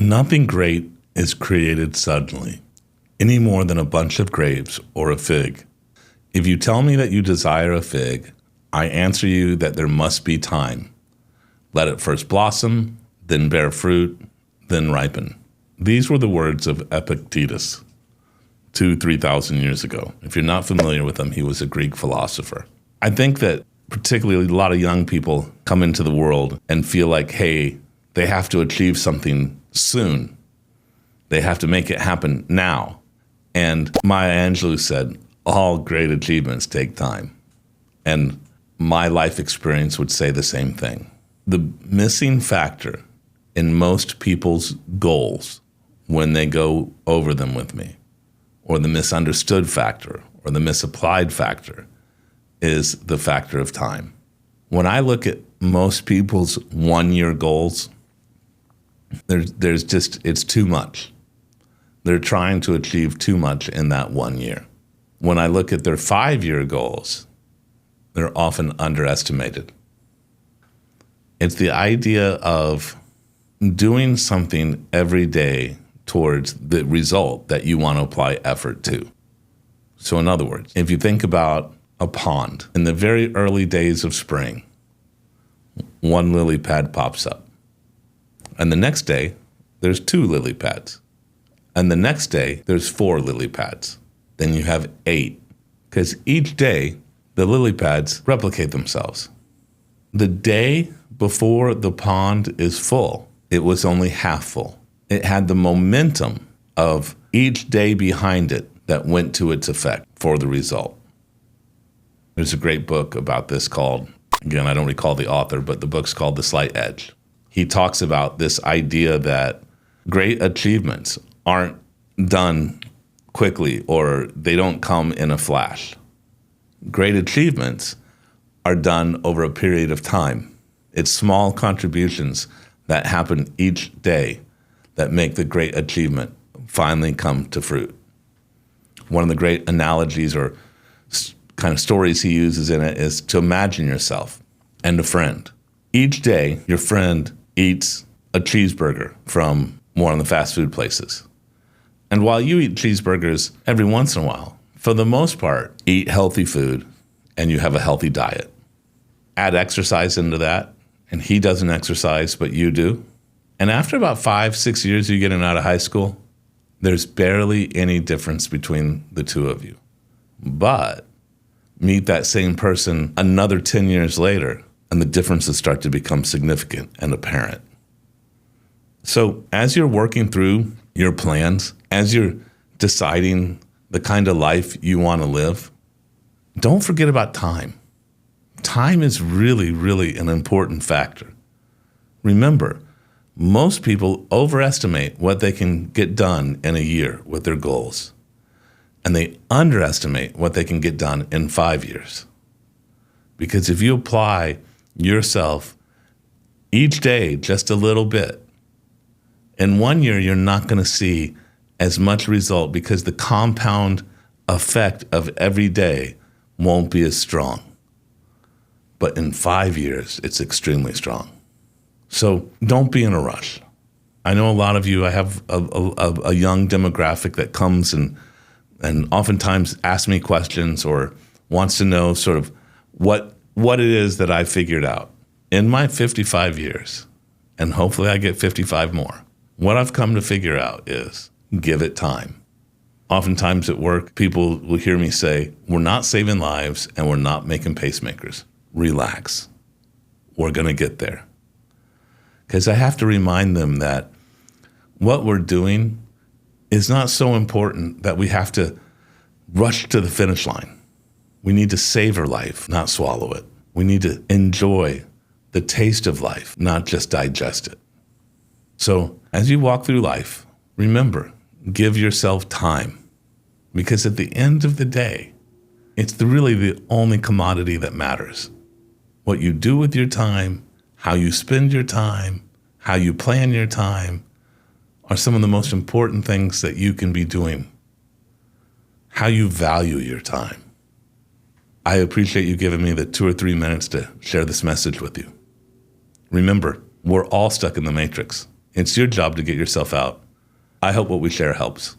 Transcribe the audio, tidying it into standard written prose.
Nothing great is created suddenly, any more than a bunch of grapes or a fig. If you tell me that you desire a fig, I answer you that there must be time. Let it first blossom, then bear fruit, then ripen. These were the words of Epictetus 3,000 years ago. If you're not familiar with him, he was a Greek philosopher. I think that particularly a lot of young people come into the world and feel like, hey, they have to achieve something soon. They have to make it happen now. And Maya Angelou said, all great achievements take time. And my life experience would say the same thing. The missing factor in most people's goals when they go over them with me, or the misunderstood factor, or the misapplied factor, is the factor of time. When I look at most people's one-year goals, it's too much. They're trying to achieve too much in that 1 year. When I look at their 5-year goals, they're often underestimated. It's the idea of doing something every day towards the result that you want to apply effort to. So in other words, if you think about a pond, in the very early days of spring, one lily pad pops up. And the next day, there's 2 lily pads. And the next day, there's 4 lily pads. Then you have 8. Because each day, the lily pads replicate themselves. The day before the pond is full, it was only half full. It had the momentum of each day behind it that went to its effect for the result. There's a great book about this called, again, I don't recall the author, but the book's called The Slight Edge. He talks about this idea that great achievements aren't done quickly or they don't come in a flash. Great achievements are done over a period of time. It's small contributions that happen each day that make the great achievement finally come to fruit. One of the great analogies or kind of stories he uses in it is to imagine yourself and a friend. Each day, your friend eats a cheeseburger from one of the fast food places. And while you eat cheeseburgers every once in a while, for the most part, eat healthy food and you have a healthy diet. Add exercise into that, and he doesn't exercise, but you do. And after about 5-6 years of you getting out of high school, there's barely any difference between the two of you. But meet that same person another 10 years later, and the differences start to become significant and apparent. So as you're working through your plans, as you're deciding the kind of life you want to live, don't forget about time. Time is really, really an important factor. Remember, most people overestimate what they can get done in a year with their goals, and they underestimate what they can get done in 5 years. Because if you apply yourself each day just a little bit, in 1 year you're not going to see as much result because the compound effect of every day won't be as strong. But in 5 years, it's extremely strong. So don't be in a rush. I know a lot of you, I have a young demographic that comes and oftentimes asks me questions or wants to know sort of what it is that I figured out. In my 55 years, and hopefully I get 55 more, what I've come to figure out is give it time. Oftentimes at work, people will hear me say, we're not saving lives and we're not making pacemakers. Relax. We're going to get there. Because I have to remind them that what we're doing is not so important that we have to rush to the finish line. We need to savor life, not swallow it. We need to enjoy the taste of life, not just digest it. So as you walk through life, remember, give yourself time. Because at the end of the day, it's really the only commodity that matters. What you do with your time, how you spend your time, how you plan your time, are some of the most important things that you can be doing. How you value your time. I appreciate you giving me the 2 or 3 minutes to share this message with you. Remember, we're all stuck in the matrix. It's your job to get yourself out. I hope what we share helps.